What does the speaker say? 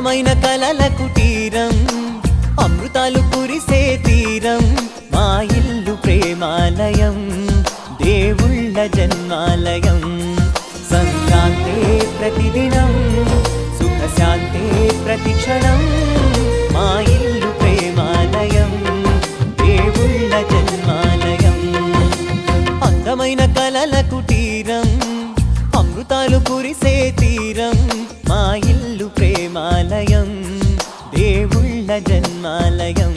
అందమైన కలల కుటీరం అమృతాలు కురిసే తీరం మా ఇల్లు ప్రేమాలయం దేవుళ్ళ జన్మాలయం సంక్రాంతే ప్రతిదినం సుఖశాంతే ప్రతిక్షణం మా ఇల్లు ప్రేమాలయం దేవుళ్ళ జన్మాలయం అందమైన కలల కుటీరం అమృతాలు కురిసే తీరం మా ఇల్లు ప్రేమాలయం దేవుళ్ళ జన్మాలయం